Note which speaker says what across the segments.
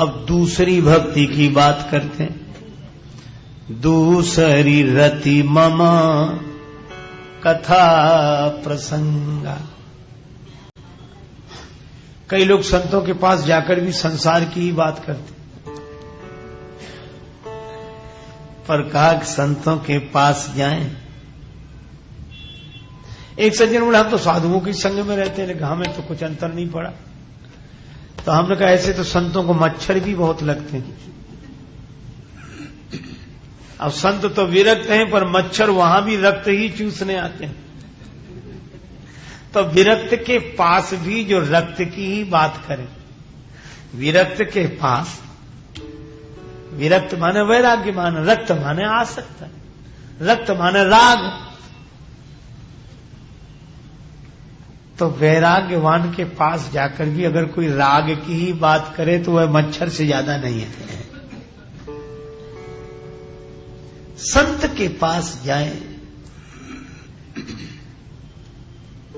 Speaker 1: अब दूसरी भक्ति की बात करते हैं। दूसरी रति मम कथा प्रसंगा। कई लोग संतों के पास जाकर भी संसार की ही बात करते, पर कहा कि संतों के पास जाएं। एक सज्जन बोला हम तो साधुओं के संग में रहते हैं, लेकिन हमें तो कुछ अंतर नहीं पड़ा। तो हमने कहा ऐसे तो संतों को मच्छर भी बहुत लगते हैं। अब संत तो विरक्त हैं, पर मच्छर वहां भी रक्त ही चूसने आते हैं। तो विरक्त के पास भी जो रक्त की ही बात करें, विरक्त के पास, विरक्त माने वैराग्य माने, रक्त माने आसक्त, रक्त माने राग। तो वैराग्यवान के पास जाकर भी अगर कोई राग की ही बात करे तो वह मच्छर से ज्यादा नहीं है। संत के पास जाए।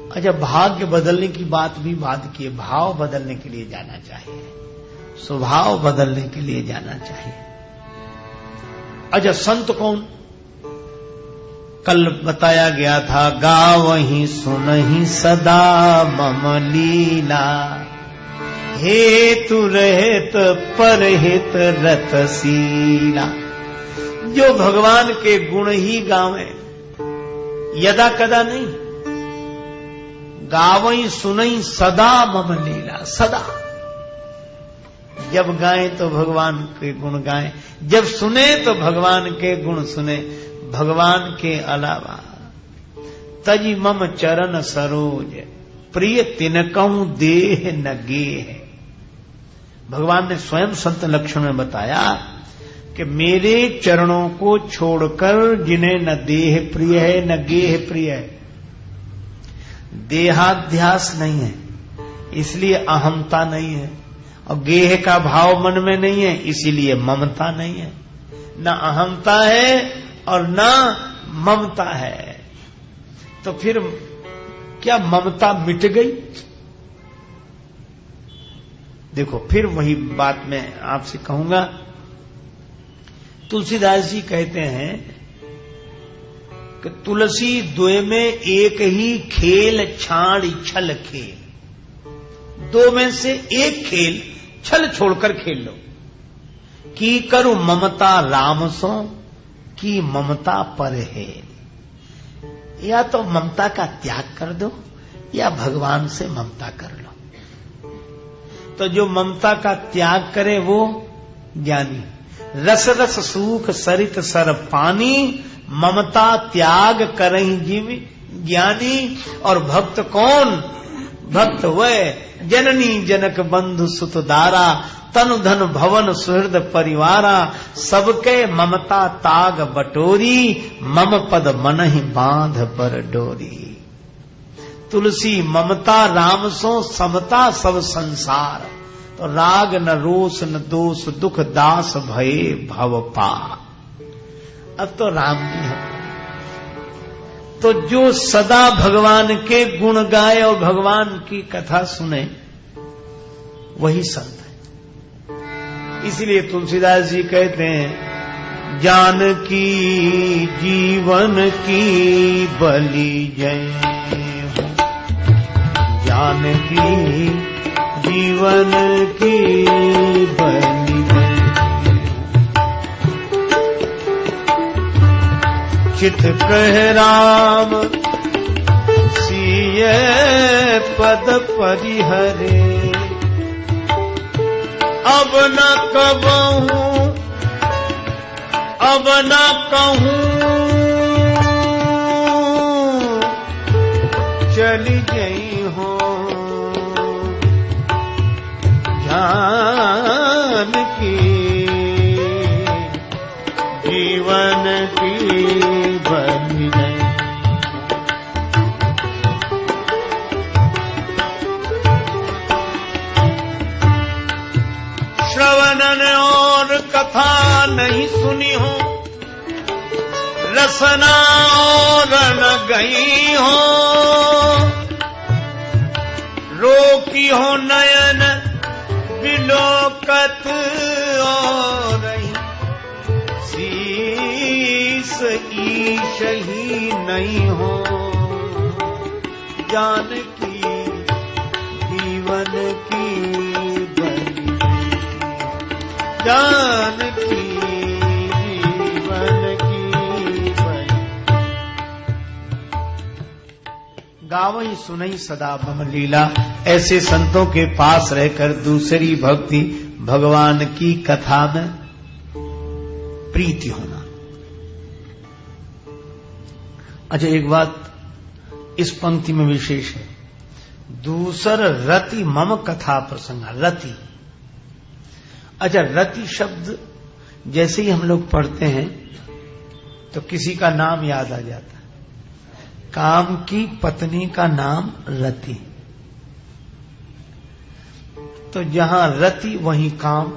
Speaker 1: अच्छा, भाग्य बदलने की बात भी बात की है। भाव बदलने के लिए जाना चाहिए, स्वभाव बदलने के लिए जाना चाहिए। अच्छा, संत कौन? कल बताया गया था, गावहि सुनहि सदा मम लीला, हेतु रहित परहित रतशीला। जो भगवान के गुण ही गावे, यदा कदा नहीं। गावई सुनई सदा मम लीला, सदा। जब गाएं तो भगवान के गुण गाएं, जब सुने तो भगवान के गुण सुने। भगवान के अलावा तजी मम चरण सरोज, प्रिय तिनकहु देह न गेह। भगवान ने स्वयं संत लक्षण में बताया कि मेरे चरणों को छोड़कर जिन्हें न देह प्रिय है न गेह प्रिय है। देहाध्यास नहीं है, इसलिए अहमता नहीं है, और गेह का भाव मन में नहीं है, इसीलिए ममता नहीं है। न अहमता है और न ममता है। तो फिर क्या ममता मिट गई? देखो, फिर वही बात मैं आपसे कहूंगा। तुलसीदास जी कहते हैं कि तुलसी द्वय में एक ही खेल छाड़ छल खेल। दो में से एक खेल छल छोड़कर खेल लो। की करूं ममता राम सो, की ममता पर है। या तो ममता का त्याग कर दो, या भगवान से ममता कर लो। तो जो ममता का त्याग करे वो ज्ञानी। रस रस सूख सरित सर पानी, ममता त्याग करहि जीव ज्ञानी। और भक्त कौन? भक्त वह जननी जनक बंधु सुत दारा, तनु धन भवन सुहृद परिवारा। सबके ममता ताग बटोरी, मम पद मनहि बांध पर डोरी। तुलसी ममता राम सो, समता सब संसार। तो राग न रोष न दोष, दुख दास भये भव पार। अब तो राम जी है। तो जो सदा भगवान के गुण गाए और भगवान की कथा सुने, वही संत है। इसलिए तुलसीदास जी कहते हैं, जानकी जीवन की बलि जय हो, जानकी जीवन की बलि जय हो। चित कह राम सिय पद परिहरे, अब न कबहूं अब न कहूं चली गई हो, जानकी जीवन की बलि जय। श्रवणन और कथा नहीं सुनी हो, रसना और न गई हो, रोकी हो नयन बिलोकत और शीस ईश ही नहीं हो, जानकी जीवन की बलि, जानकी जीवन की बलि। गावई सुनई सदा मम लीला, ऐसे संतों के पास रहकर दूसरी भक्ति भगवान की कथा में प्रीति होना। अच्छा, एक बात इस पंक्ति में विशेष है, दूसर रति मम कथा प्रसंग। रति, अच्छा रति शब्द जैसे ही हम लोग पढ़ते हैं तो किसी का नाम याद आ जाता है। काम की पत्नी का नाम रति, तो जहां रति वहीं काम,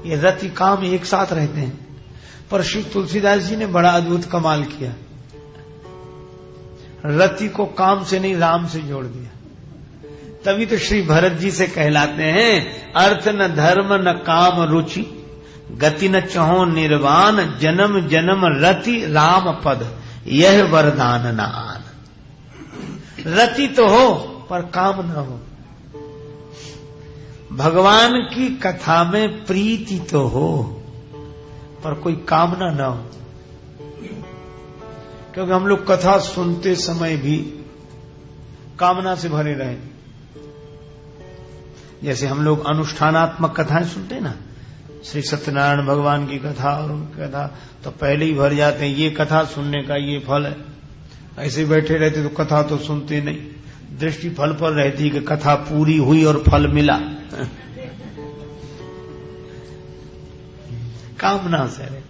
Speaker 1: ये रति काम एक साथ रहते हैं। पर श्री तुलसीदास जी ने बड़ा अद्भुत कमाल किया, रति को काम से नहीं राम से जोड़ दिया। तभी तो श्री भरत जी से कहलाते हैं, अर्थ न धर्म न काम रुचि, गति न चहो निर्वाण, जन्म जन्म रति राम पद, यह वरदान न आन। रति तो हो पर काम न हो। भगवान की कथा में प्रीति तो हो पर कोई कामना न हो, क्योंकि हम लोग कथा सुनते समय भी कामना से भरे रहे। जैसे हम लोग अनुष्ठानात्मक कथाएं सुनते हैं ना, श्री सत्यनारायण भगवान की कथा और उनकी कथा, तो पहले ही भर जाते हैं ये कथा सुनने का ये फल है। ऐसे बैठे रहते तो कथा तो सुनते नहीं, दृष्टि फल पर रहती कि कथा पूरी हुई और फल मिला। कामना से रहे।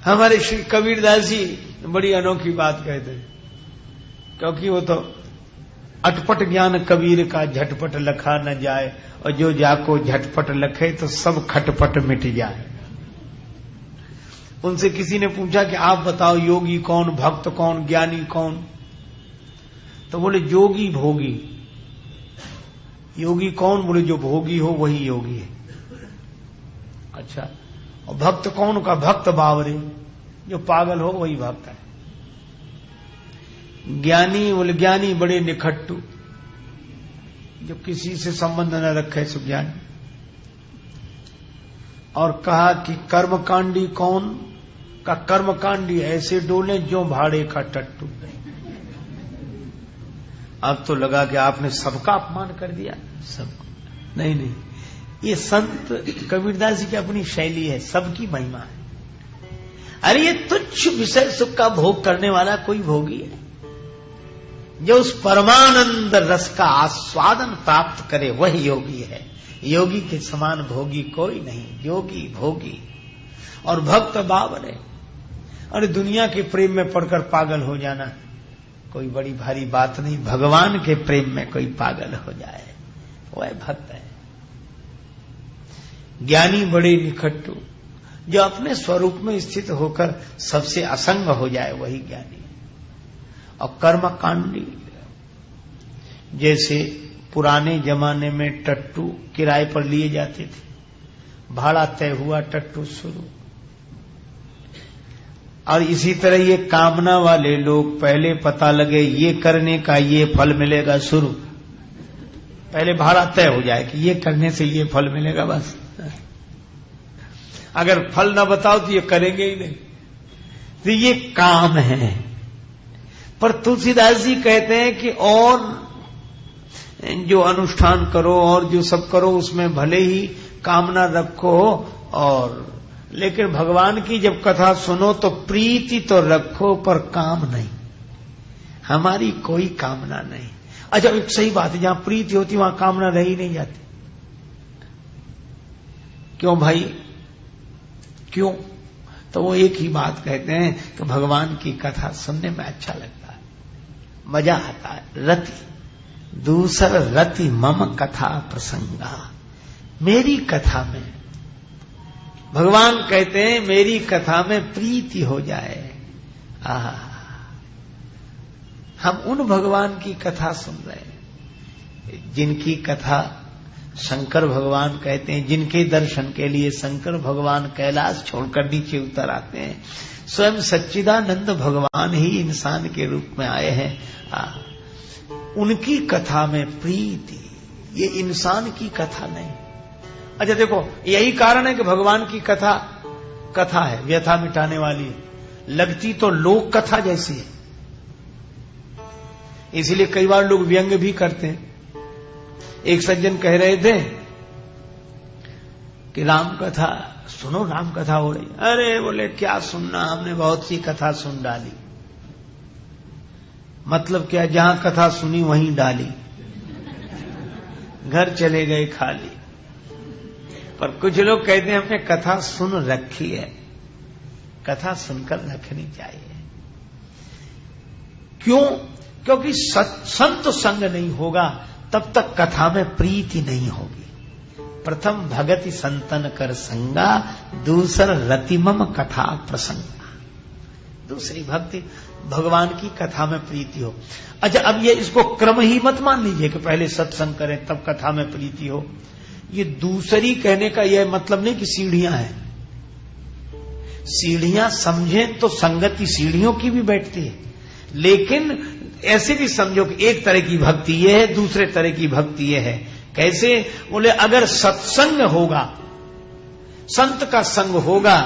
Speaker 1: हमारे श्री कबीरदास जी बड़ी अनोखी बात कहते हैं, क्योंकि वो तो अटपट ज्ञान कबीर का झटपट लखा न जाए, और जो जाको झटपट लखे तो सब खटपट मिट जाए। उनसे किसी ने पूछा कि आप बताओ योगी कौन, भक्त कौन, ज्ञानी कौन? तो बोले जोगी भोगी। योगी कौन? बोले जो भोगी हो वही योगी है। अच्छा, और भक्त कौन? का भक्त बावरे, जो पागल हो वही भक्त है। ज्ञानी? बोले ज्ञानी बड़े निखट्टू, जो किसी से संबंध न रखे सो ज्ञानी। और कहा कि कर्मकांडी कौन? का कर्मकांडी ऐसे डोले जो भाड़े का टट्टू। अब तो लगा कि आपने सबका अपमान कर दिया, सबको। नहीं नहीं, ये संत कबीरदास जी की अपनी शैली है, सबकी महिमा है। अरे ये तुच्छ विषय सुख का भोग करने वाला कोई भोगी है, जो उस परमानंद रस का आस्वादन प्राप्त करे वही योगी है। योगी के समान भोगी कोई नहीं, योगी भोगी और भक्त बावरे। और दुनिया के प्रेम में पड़कर पागल हो जाना कोई बड़ी भारी बात नहीं, भगवान के प्रेम में कोई पागल हो जाए वह भक्त है। ज्ञानी बड़े निखट्टू, जो अपने स्वरूप में स्थित होकर सबसे असंग हो जाए वही ज्ञानी है। और कर्मकांडी, जैसे पुराने जमाने में टट्टू किराए पर लिए जाते थे, भाड़ा तय हुआ, टट्टू शुरू। और इसी तरह ये कामना वाले लोग पहले पता लगे ये करने का ये फल मिलेगा शुरू, पहले भाड़ा तय हो जाए कि ये करने से ये फल मिलेगा, बस। अगर फल ना बताओ तो ये करेंगे ही नहीं, तो ये काम है। पर तुलसीदास जी कहते हैं कि और जो अनुष्ठान करो और जो सब करो उसमें भले ही कामना रखो, और लेकिन भगवान की जब कथा सुनो तो प्रीति तो रखो पर काम नहीं, हमारी कोई कामना नहीं। अच्छा, एक सही बात है, जहां प्रीति होती वहां कामना रह ही नहीं जाती। क्यों भाई, क्यों? तो वो एक ही बात कहते हैं कि भगवान की कथा सुनने में अच्छा लगता है, मजा आता है। रति, दूसर रति मम कथा प्रसंगा, मेरी कथा में भगवान कहते हैं मेरी कथा में प्रीति हो जाए। हम उन भगवान की कथा सुन रहे हैं जिनकी कथा शंकर भगवान कहते हैं, जिनके दर्शन के लिए शंकर भगवान कैलाश छोड़कर नीचे उतर आते हैं, स्वयं सच्चिदानंद भगवान ही इंसान के रूप में आए हैं। उनकी कथा में प्रीति, ये इंसान की कथा नहीं। अच्छा देखो, यही कारण है कि भगवान की कथा है, व्यथा मिटाने वाली है, लगती तो लोक कथा जैसी है। इसलिए कई बार लोग व्यंग भी करते हैं। एक सज्जन कह रहे थे कि राम कथा सुनो, राम कथा हो रही। अरे बोले क्या सुनना, हमने बहुत सी कथा सुन डाली। मतलब क्या, जहां कथा सुनी वहीं डाली, घर चले गए खाली। पर कुछ लोग कहते हैं हमने कथा सुन रखी है, कथा सुनकर रखनी चाहिए। क्यों? क्योंकि संत संग नहीं होगा तब तक कथा में प्रीति नहीं होगी। प्रथम भगति संतन कर संगा, दूसर रतिमम कथा प्रसंगा। दूसरी भक्ति भगवान की कथा में प्रीति हो। अच्छा, अब ये इसको क्रम ही मत मान लीजिए कि पहले सत्संग करें तब कथा में प्रीति हो। ये दूसरी कहने का यह मतलब नहीं कि सीढ़ियां हैं। सीढ़ियां समझें तो संगति सीढ़ियों की भी बैठती है, लेकिन ऐसे भी समझो कि एक तरह की भक्ति ये है, दूसरे तरह की भक्ति ये है। कैसे? बोले अगर सत्संग होगा, संत का संग होगा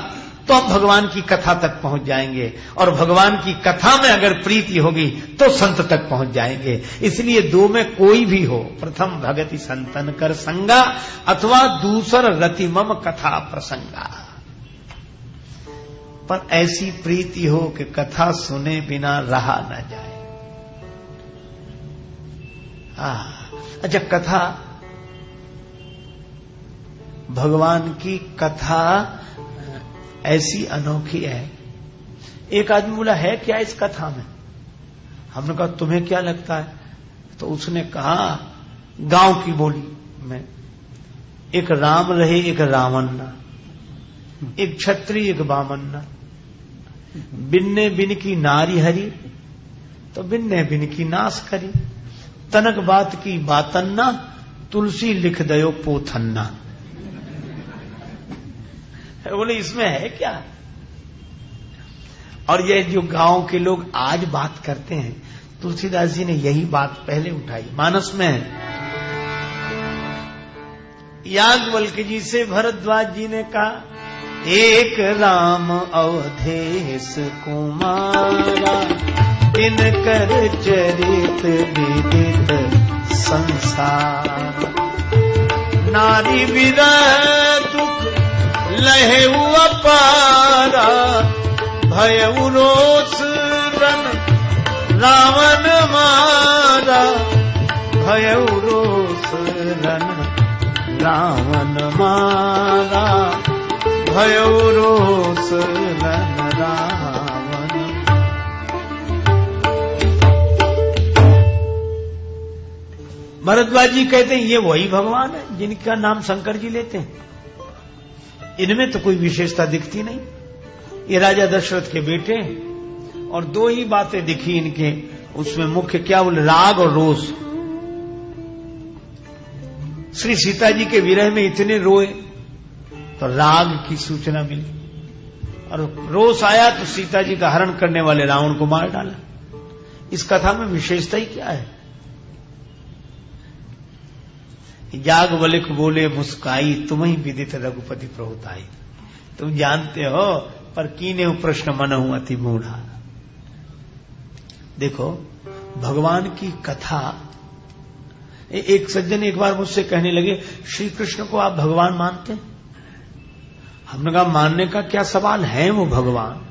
Speaker 1: तो हम भगवान की कथा तक पहुंच जाएंगे, और भगवान की कथा में अगर प्रीति होगी तो संत तक पहुंच जाएंगे। इसलिए दो में कोई भी हो, प्रथम भगति संतन कर संगा अथवा दूसर रतिमम कथा प्रसंगा। पर ऐसी प्रीति हो कि कथा सुने बिना रहा न जाए। अच्छा, कथा, भगवान की कथा ऐसी अनोखी है। एक आदमी बोला है क्या इस कथा में? हमने कहा तुम्हें क्या लगता है? तो उसने कहा गांव की बोली में, एक राम रहे एक रावण, एक छत्री एक बामन्ना, बिन्ने बिन की नारी हरी तो बिन्ने बिन की नाश करी, तनक बात की बातन्ना तुलसी लिख दयो पोथन्ना। बोले इसमें है क्या? और ये जो गांव के लोग आज बात करते हैं, तुलसीदास जी ने यही बात पहले उठाई। मानस में है, याज्ञवल्क्य जी से भरद्वाज जी ने कहा, एक राम अवधेश कुमारा, इनकर चरित विदित संसार, नारी विरह दुख लहेउ अपारा, भयउ रोष रन रावण मारा, भयउ रोष रन रावण मारा, भयउ रोष रन रावण। भरद्वाज जी कहते हैं ये वही भगवान है जिनका नाम शंकर जी लेते हैं। इनमें तो कोई विशेषता दिखती नहीं। ये राजा दशरथ के बेटे, और दो ही बातें दिखी इनके, उसमें मुख्य क्या बोले, राग और रोष। श्री सीता जी के विरह में इतने रोए तो राग की सूचना मिली, और रोष आया तो सीता जी का हरण करने वाले रावण को मार डाला। इस कथा में विशेषता ही क्या है? याज्ञवल्क्य बोले मुस्काई, तुम ही विदित रघुपति प्रभुताई। तुम जानते हो पर कीने प्रश्न मनहु अति मूढ़ा। देखो भगवान की कथा, एक सज्जन एक बार मुझसे कहने लगे, श्री कृष्ण को आप भगवान मानते हैं? हमने कहा मानने का क्या सवाल है, वो भगवान।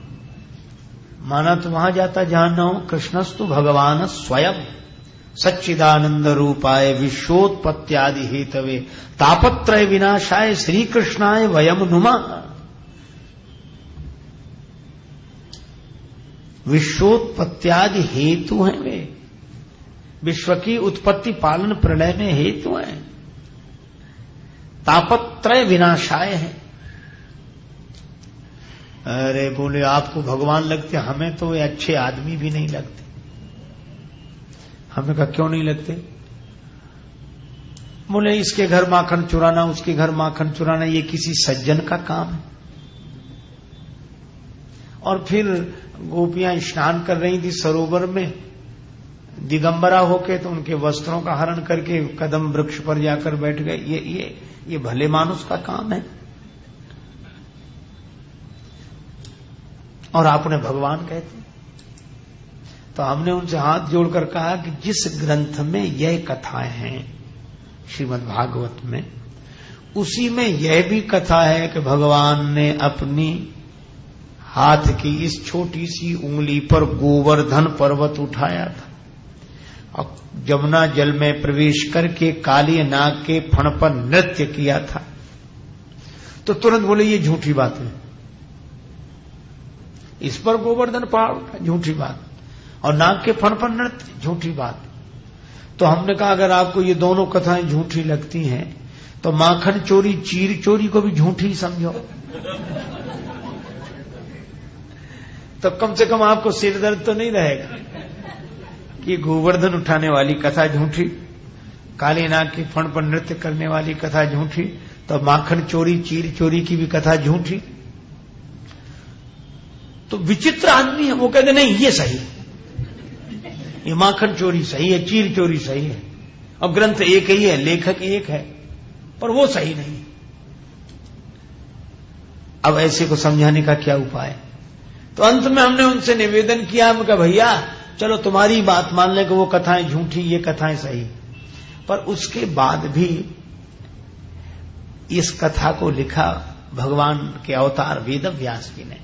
Speaker 1: माना तो वहां जाता जहां न हो। कृष्णस्तु भगवान स्वयं सच्चिदानंद रूपाय विश्वोत्पत्त्यादि हेतवे तापत्रय विनाशाय श्री कृष्णाय वयम नुमः। विश्वोत्पत्त्यादि हेतु हैं वे, विश्व की उत्पत्ति पालन प्रलय में हेतु हैं, तापत्रय विनाशाय है। अरे बोले आपको भगवान लगते, हमें तो वे अच्छे आदमी भी नहीं लगते। हमने कहा क्यों नहीं लगते? बोले इसके घर माखन चुराना, उसके घर माखन चुराना, ये किसी सज्जन का काम है। और फिर गोपियां स्नान कर रही थी सरोवर में दिगंबरा होके, तो उनके वस्त्रों का हरण करके कदम वृक्ष पर जाकर बैठ गए। ये भले मानुष का काम है। और आपने भगवान कहते, तो हमने उनसे हाथ जोड़कर कहा कि जिस ग्रंथ में यह कथाएं हैं श्रीमद् भागवत में, उसी में यह भी कथा है कि भगवान ने अपनी हाथ की इस छोटी सी उंगली पर गोवर्धन पर्वत उठाया था और जमुना जल में प्रवेश करके काली नाग के फण पर नृत्य किया था। तो तुरंत बोले ये झूठी बात है, इस पर गोवर्धन पहाड़ उठा, झूठी बात, और नाग के फण पर नृत्य, झूठी बात। तो हमने कहा अगर आपको ये दोनों कथाएं झूठी लगती हैं तो माखन चोरी चीर चोरी को भी झूठी समझो, तो कम से कम आपको सिर दर्द तो नहीं रहेगा कि गोवर्धन उठाने वाली कथा झूठी, काली नाग के फण पर नृत्य करने वाली कथा झूठी, तो माखन चोरी चीर चोरी की भी कथा झूठी। तो विचित्र आदमी है, वो कहते नहीं ये सही, ये माखन चोरी सही है, चीर चोरी सही है, और ग्रंथ एक ही है, लेखक एक है, पर वो सही नहीं। अब ऐसे को समझाने का क्या उपाय? तो अंत में हमने उनसे निवेदन किया, हम कहा भैया चलो तुम्हारी बात मान लें कि वो कथाएं झूठी, ये कथाएं सही, पर उसके बाद भी इस कथा को लिखा भगवान के अवतार वेद व्यास जी ने,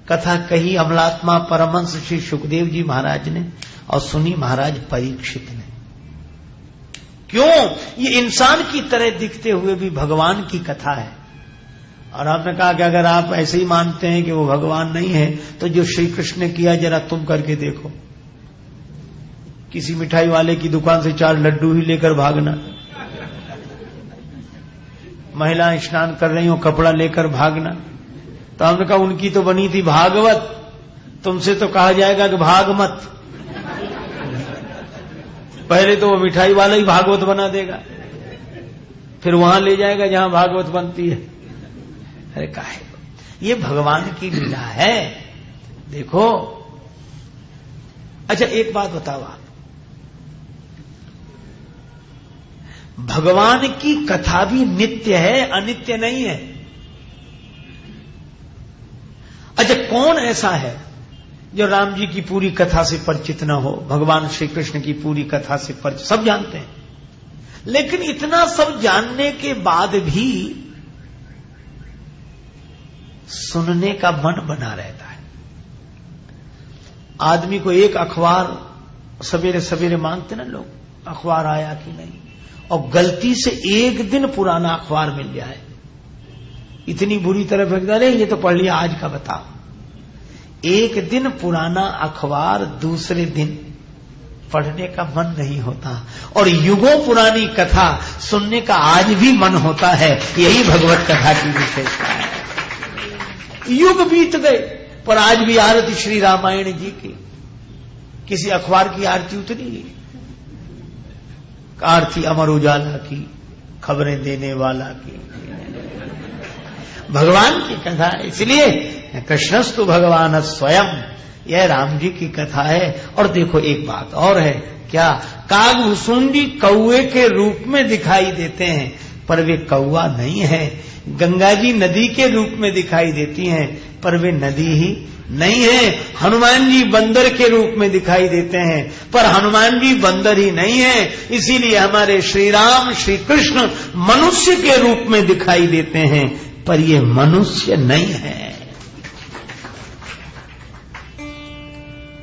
Speaker 1: कथा कही अमलात्मा परमहंस श्री सुखदेव जी महाराज ने, और सुनी महाराज परीक्षित ने। क्यों? ये इंसान की तरह दिखते हुए भी भगवान की कथा है। और आपने कहा कि अगर आप ऐसे ही मानते हैं कि वो भगवान नहीं है, तो जो श्री कृष्ण ने किया जरा तुम करके देखो। किसी मिठाई वाले की दुकान से 4 लड्डू ही लेकर भागना, महिलाएं स्नान कर रही हो कपड़ा लेकर भागना। तो हमने कहा उनकी तो बनी थी भागवत, तुमसे तो कहा जाएगा कि भाग मत। पहले तो वो मिठाई वाला ही भागवत बना देगा, फिर वहां ले जाएगा जहां भागवत बनती है। अरे काहे, ये भगवान की लीला है, देखो। अच्छा एक बात बताओ आप, भगवान की कथा भी नित्य है, अनित्य नहीं है। अच्छा कौन ऐसा है जो राम जी की पूरी कथा से परिचित न हो, भगवान श्री कृष्ण की पूरी कथा से परिचित? सब जानते हैं, लेकिन इतना सब जानने के बाद भी सुनने का मन बना रहता है। आदमी को एक अखबार सवेरे सवेरे मांगते ना लोग, अखबार आया कि नहीं, और गलती से एक दिन पुराना अखबार मिल जाए, इतनी बुरी तरह फेंकता, अरे ये तो पढ़ लिया, आज का बताओ। एक दिन पुराना अखबार दूसरे दिन पढ़ने का मन नहीं होता, और युगों पुरानी कथा सुनने का आज भी मन होता है। यही भगवत कथा की विशेषता है। युग बीत गए पर आज भी आरती श्री रामायण जी की, किसी अखबार की आरती उतरी नहीं। आरती अमर उजाला की, खबरें देने वाला की, भगवान की कथा है। इसलिए कृष्णस्तु भगवान स्वयं, यह राम जी की कथा है। और देखो एक बात और है, क्या? कागभुसुंडी कौए के रूप में दिखाई देते हैं, पर वे कौआ नहीं है। गंगा जी नदी के रूप में दिखाई देती हैं, पर वे नदी ही नहीं है। हनुमान जी बंदर के रूप में दिखाई देते हैं, पर हनुमान जी बंदर ही नहीं है। इसीलिए हमारे श्री राम श्री कृष्ण मनुष्य के रूप में दिखाई देते हैं, पर ये मनुष्य नहीं है।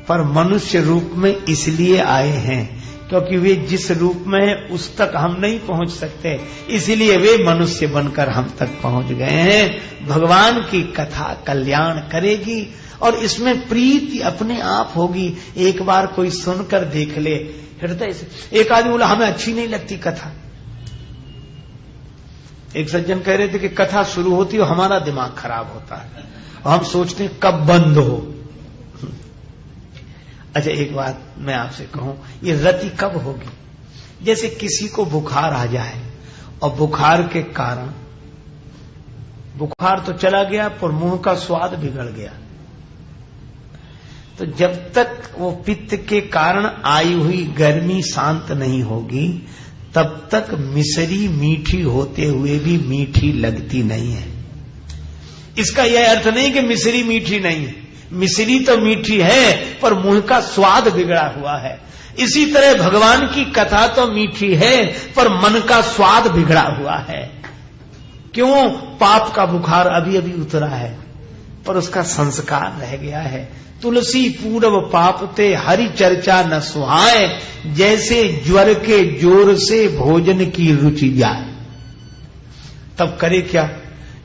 Speaker 1: पर मनुष्य रूप में इसलिए आए हैं क्योंकि वे जिस रूप में है उस तक हम नहीं पहुंच सकते, इसीलिए वे मनुष्य बनकर हम तक पहुंच गए हैं। भगवान की कथा कल्याण करेगी और इसमें प्रीति अपने आप होगी। एक बार कोई सुनकर देख ले हृदय से। एक आदमी बोला हमें अच्छी नहीं लगती कथा। एक सज्जन कह रहे थे कि कथा शुरू होती है हमारा दिमाग खराब होता है और हम सोचते हैं कब बंद हो। अच्छा एक बात मैं आपसे कहूं, ये रति कब होगी? जैसे किसी को बुखार आ जाए और बुखार के कारण बुखार तो चला गया पर मुंह का स्वाद बिगड़ गया, तो जब तक वो पित्त के कारण आई हुई गर्मी शांत नहीं होगी तब तक मिश्री मीठी होते हुए भी मीठी लगती नहीं है। इसका यह अर्थ नहीं कि मिश्री मीठी नहीं है, मिश्री तो मीठी है पर मुंह का स्वाद बिगड़ा हुआ है। इसी तरह भगवान की कथा तो मीठी है पर मन का स्वाद बिगड़ा हुआ है। क्यों? पाप का बुखार अभी अभी उतरा है पर उसका संस्कार रह गया है। तुलसी पूर्व पाप ते हरि चर्चा न सुहाए, जैसे ज्वर के जोर से भोजन की रुचि जाए। तब करे क्या?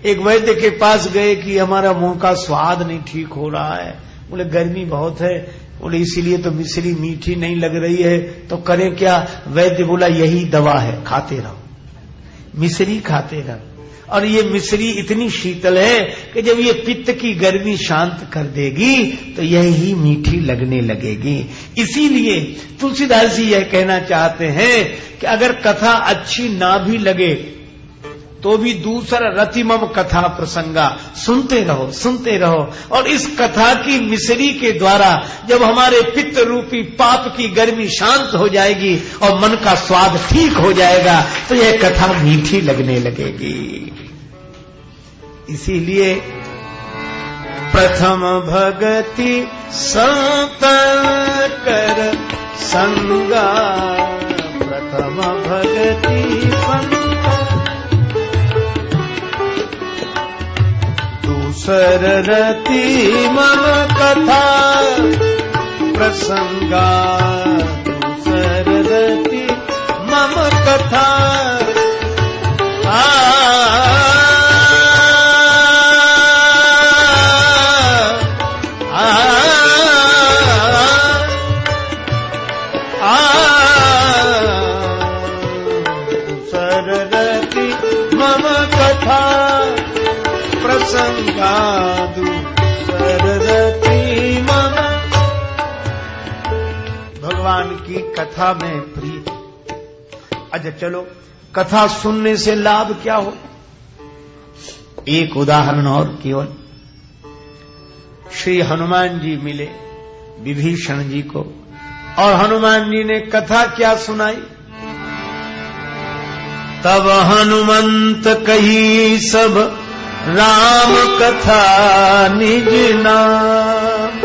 Speaker 1: एक वैद्य के पास गए कि हमारा मुंह का स्वाद नहीं ठीक हो रहा है। बोले गर्मी बहुत है, बोले इसीलिए तो मिश्री मीठी नहीं लग रही है। तो करें क्या? वैद्य बोला यही दवा है, खाते रहो, मिश्री खाते रहो। और ये मिश्री इतनी शीतल है कि जब ये पित्त की गर्मी शांत कर देगी तो यही मीठी लगने लगेगी। इसीलिए तुलसीदास जी यह कहना चाहते हैं कि अगर कथा अच्छी ना भी लगे तो भी दूसरा रतिमम कथा प्रसंगा, सुनते रहो सुनते रहो। और इस कथा की मिश्री के द्वारा जब हमारे पित्त रूपी पाप की गर्मी शांत हो जाएगी और मन का स्वाद ठीक हो जाएगा तो यह कथा मीठी लगने लगेगी। इसीलिए प्रथम भगति संत कर संगा, प्रथम भगति संत दूसर रति मम कथा प्रसंगा, दूसर रति मम कथा। दूसर रति मम कथा प्रसंगादु सररति मम। भगवान की कथा में प्रीत। अच्छा चलो, कथा सुनने से लाभ क्या हो? एक उदाहरण और केवल। श्री हनुमान जी मिले विभीषण जी को और हनुमान जी ने कथा क्या सुनाई? तब हनुमंत कही सब राम कथा निज नाम।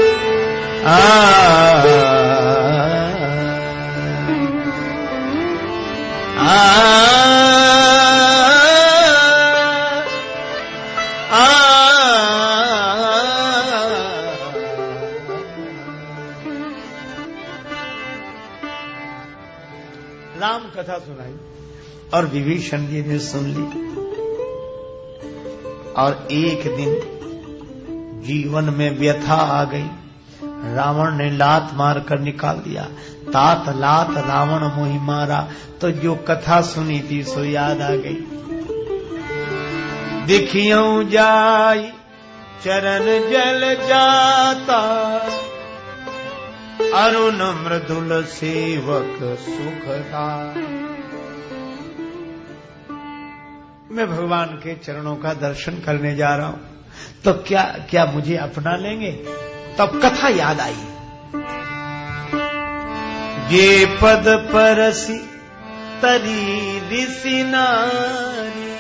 Speaker 1: राम कथा सुनाई और विभीषण जी ने सुन ली। और एक दिन जीवन में व्यथा आ गई, रावण ने लात मार कर निकाल दिया। तात लात रावण मोहि मारा। तो जो कथा सुनी थी सो याद आ गई। देखियो जाई चरण जल जाता, अरुण मृदुल सेवक सुखदा। मैं भगवान के चरणों का दर्शन करने जा रहा हूं तो क्या क्या मुझे अपना लेंगे? तब कथा याद आई। ये पद परसी तरी ऋषि नारी,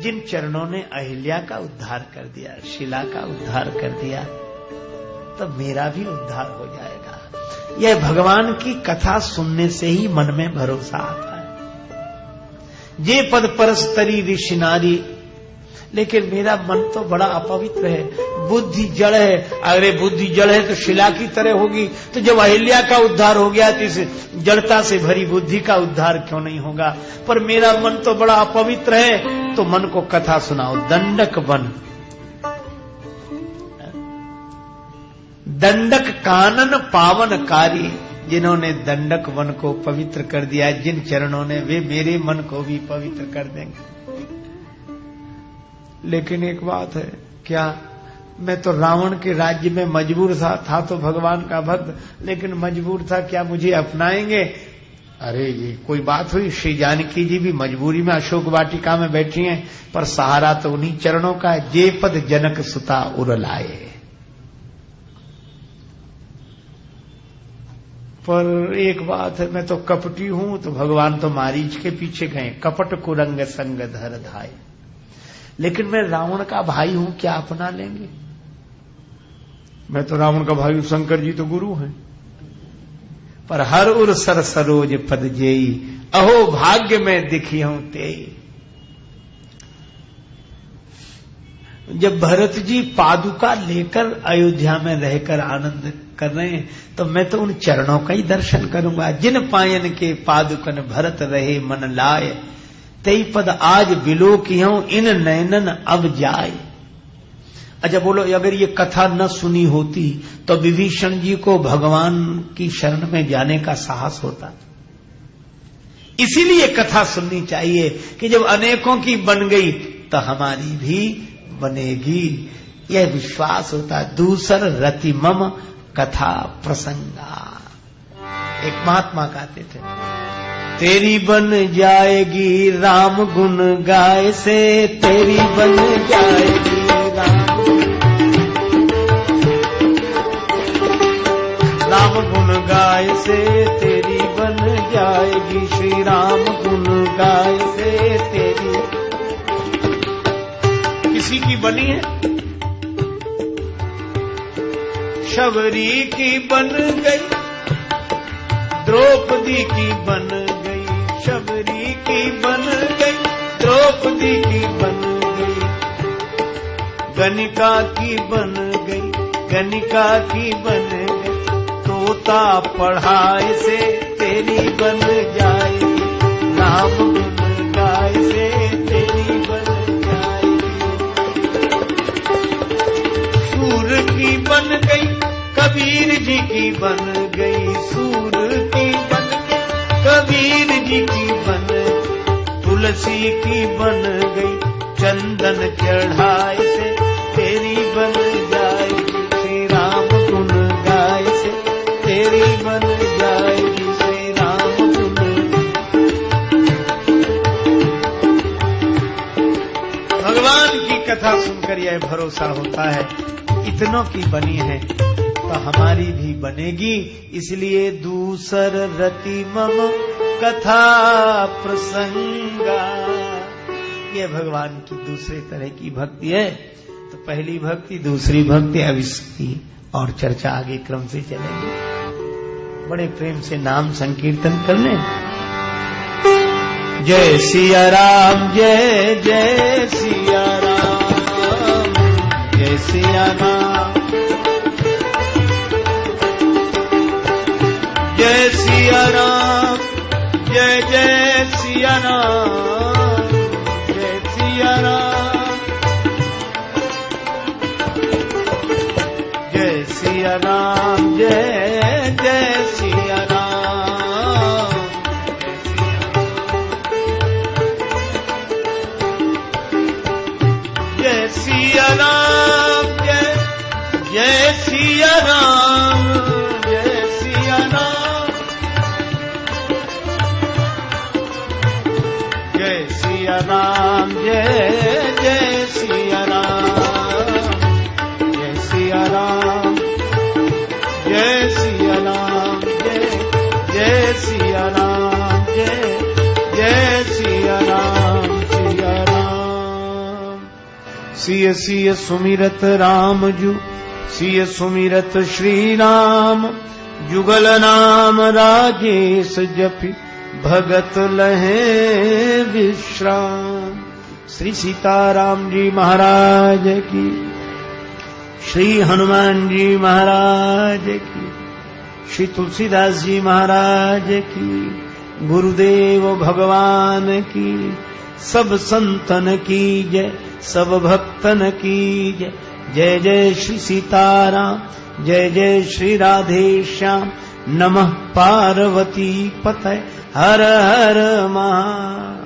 Speaker 1: जिन चरणों ने अहिल्या का उद्धार कर दिया, शिला का उद्धार कर दिया, तो मेरा भी उद्धार हो जाएगा। यह भगवान की कथा सुनने से ही मन में भरोसा आता है। ये पद परस तरी ऋषि नारी, लेकिन मेरा मन तो बड़ा अपवित्र है, बुद्धि जड़ है। अरे बुद्धि जड़ है तो शिला की तरह होगी, तो जब अहिल्या का उद्धार हो गया तो इस जड़ता से भरी बुद्धि का उद्धार क्यों नहीं होगा? पर मेरा मन तो बड़ा अपवित्र है, तो मन को कथा सुनाओ। दंडक वन, दंडक कानन पावनकारी, जिन्होंने दंडक वन को पवित्र कर दिया, जिन चरणों ने, वे मेरे मन को भी पवित्र कर देंगे। लेकिन एक बात है, क्या? मैं तो रावण के राज्य में मजबूर था तो भगवान का भक्त, लेकिन मजबूर था, क्या मुझे अपनाएंगे? अरे ये कोई बात हुई? श्री जानकी जी भी मजबूरी में अशोक वाटिका में बैठी हैं, पर सहारा तो उन्हीं चरणों का है। जे पद जनक सुता उर लाए। पर एक बात है, मैं तो कपटी हूं, तो भगवान तो मारीच के पीछे गए, कपट कुरंग संग धर धाय। लेकिन मैं रावण का भाई हूं, क्या अपना लेंगे? मैं तो रावण का भाई हूं, शंकर जी तो गुरु हैं। पर हर उर सर सरोज पद जेई, अहो भाग्य में दिखी हूं तेई। जब भरत जी पादुका लेकर अयोध्या में रहकर आनंद कर रहे हैं, तो मैं तो उन चरणों का ही दर्शन करूंगा। जिन पायन के पादुकन भरत रहे मन लाए, तेई पद आज बिलो की हूं इन नैनन अब जाए। अच्छा बोलो, अगर ये कथा न सुनी होती तो विभीषण जी को भगवान की शरण में जाने का साहस होता। इसीलिए कथा सुननी चाहिए कि जब अनेकों की बन गई तो हमारी भी बनेगी, यह विश्वास होता। दूसर रति मम कथा प्रसंगा। एक महात्मा कहते थे, तेरी बन जाएगी राम गुण गाय से, तेरी बन जाएगी राम गुण गाय से, तेरी बन जाएगी श्री राम गुण गाय से तेरी। किसी की बनी है? शबरी की बन गई, द्रौपदी की बन गई, शबरी की बन गई, द्रौपदी की बन गई, गणिका की बन गई, गणिका की बन गई, तोता पढ़ाए से तेरी बन जाएगी, राम गुण गाय से तेरी बन जाएगी। सूर की बन गई, कबीर जी की बन गई, सूर की बन गई, कबीर जी की बन गई, तुलसी की बन गई, चंदन चढ़ाए से तेरी बन जाएगी, श्री राम गुण गाय से तेरी बन जाएगी, श्री राम गुण। भगवान की कथा सुनकर यह भरोसा होता है, इतनों की बनी है तो हमारी भी बनेगी। इसलिए दूसर रति मम कथा प्रसंगा। ये भगवान की दूसरे तरह की भक्ति है। तो पहली भक्ति, दूसरी भक्ति, अब इसकी और चर्चा आगे क्रम से चलेगी। बड़े प्रेम से नाम संकीर्तन कर लें। जय सिया राम, जय जय सिया राम, जय सिया राम, जय सिया राम, जय जय सिया राम, जय सिया राम, जय सिया राम, जय जय सिया राम, जय सिया राम, जय सिया राम, जय सिया राम, जय सिया राम, जय जय सिया राम, जय सिया राम, जय सिया राम, जय सिया राम, जय सिया राम, सिया राम। सिय सिय सुमिरत राम जू, सिय सुमिरत श्री राम, जुगल नाम राजेश जपि भगत लहे विश्राम। श्री सीताराम जी महाराज की, श्री हनुमान जी महाराज की, श्री तुलसीदास जी महाराज की, गुरुदेव भगवान की, सब संतन की जय, सब भक्तन की जय। जय जय श्री सीताराम, जय जय श्री राधे श्याम। नमः पार्वती पतये, हर हर महा।